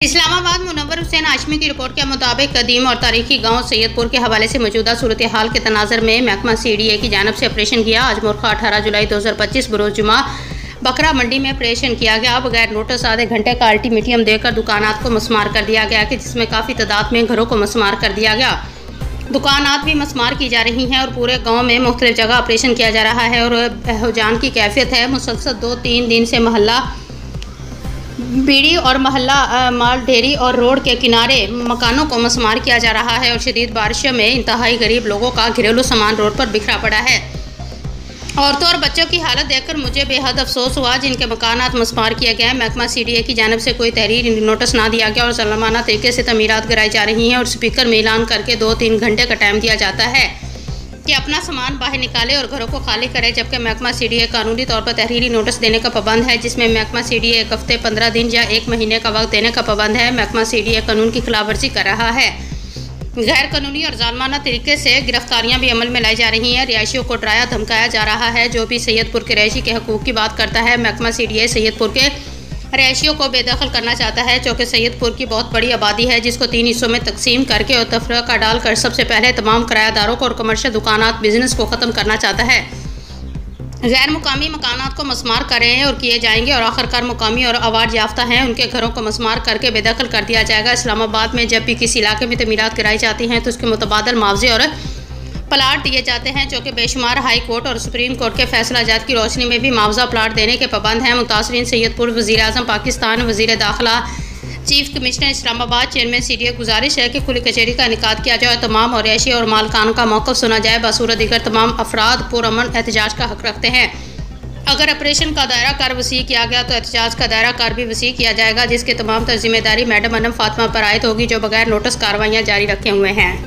इस्लामाबाद मुनव्वर हुसैन हाशमी की रिपोर्ट के मुताबिक कदीम और तारीखी गांव सैयदपुर के हवाले से मौजूदा सूरत हाल के तनाजर में महकमा CDA की जानब से ऑपरेशन किया। आज मुर्खा 18 जुलाई 2025 बरोज जुमा बकरा मंडी में ऑपरेशन किया गया। बगैर नोटिस आधे घंटे का अल्टीमेटियम देकर दुकानात को मसमार कर दिया गया कि जिसमें काफ़ी तादाद में घरों को मसमार कर दिया गया। दुकानात भी मसमार की जा रही हैं और पूरे गांव में मुख्तलिफ जगह ऑपरेशन किया जा रहा है और बहजान की कैफियत है। मुसलसल 2-3 दिन से महल्ला बीड़ी और महल्ला माल ढेरी और रोड के किनारे मकानों को मसमार किया जा रहा है और शदीद बारिशों में इंतहाई गरीब लोगों का घरेलू सामान रोड पर बिखरा पड़ा है। औरतों और बच्चों की हालत देखकर मुझे बेहद अफसोस हुआ जिनके मकानात मसमार किए गए हैं। महकमा CDA की जानब से कोई तहरीरी नोटिस ना दिया गया और ज़ालिमाना तरीके से तमीरात कराई जा रही हैं और स्पीकर में ऐलान करके 2-3 घंटे का टाइम दिया जाता है कि अपना सामान बाहर निकाले और घरों को खाली करे, जबकि महकमा CDA कानूनी तौर पर तहरीरी नोटिस देने का पाबंद है, जिसमें महकमा CDA 1 हफ्ते 15 दिन या 1 महीने का वक्त देने का पाबंद है। महकमा CDA कानून की खिलाफवर्जी कर रहा है। गैर कानूनी और जालमाना तरीके से गिरफ्तारियां भी अमल में लाई जा रही हैं। रिहायशियों को डराया धमकाया जा रहा है। जो भी सैयदपुर के रहायशी के हकूक़ की बात करता है, महकमा CDA सैयदपुर के रहायशियों को बेदखल करना चाहता है, चूँकि सैयदपुर की बहुत बड़ी आबादी है जिसको 3 हिस्सों में तकसीम करके और तफरीका डालकर सबसे पहले तमाम किरायादारों को और कमर्शियल दुकानात बिजनेस को ख़त्म करना चाहता है। गैर मुकामी मकानात को मसमार कर रहे हैं और किए जाएंगे और आखिरकार मुकामी और अवार्ड याफ्ता हैं उनके घरों को मसमार करके बेदखल कर दिया जाएगा। इस्लामाबाद में जब भी किसी इलाके में तमीरात कराई जाती हैं तो उसके मुतबादल मुआवजे और प्लाट दिए जाते हैं, जो कि बेशुमार हाई कोर्ट और सुप्रीम कोर्ट के फैसला जात की रोशनी में भी मुआवजा प्लाट देने के पाबंद हैं। मुतासरीन सैयदपुर वज़ीर आज़म पाकिस्तान, वज़ीर दाखिला, chief commissioner Islamabad, chairman CDA गुजारिश है कि खुली कचहरी का इनेकाद किया जाए, तमाम और रहायशी और मालकान का मौक़िफ़ सुना जाए। बसूरत दीगर तमाम अफराद पुरअमन एहतजाज का हक रखते हैं। अगर ऑपरेशन का दायरा कार वसी किया गया तो एहतजाज का दायरा कार भी वसी किया जाएगा, जिसकी तमाम जिम्मेदारी मैडम अनम फातिमा पर आयद होगी, जो बगैर नोटिस कार्रवाइयाँ जारी रखे हुए हैं।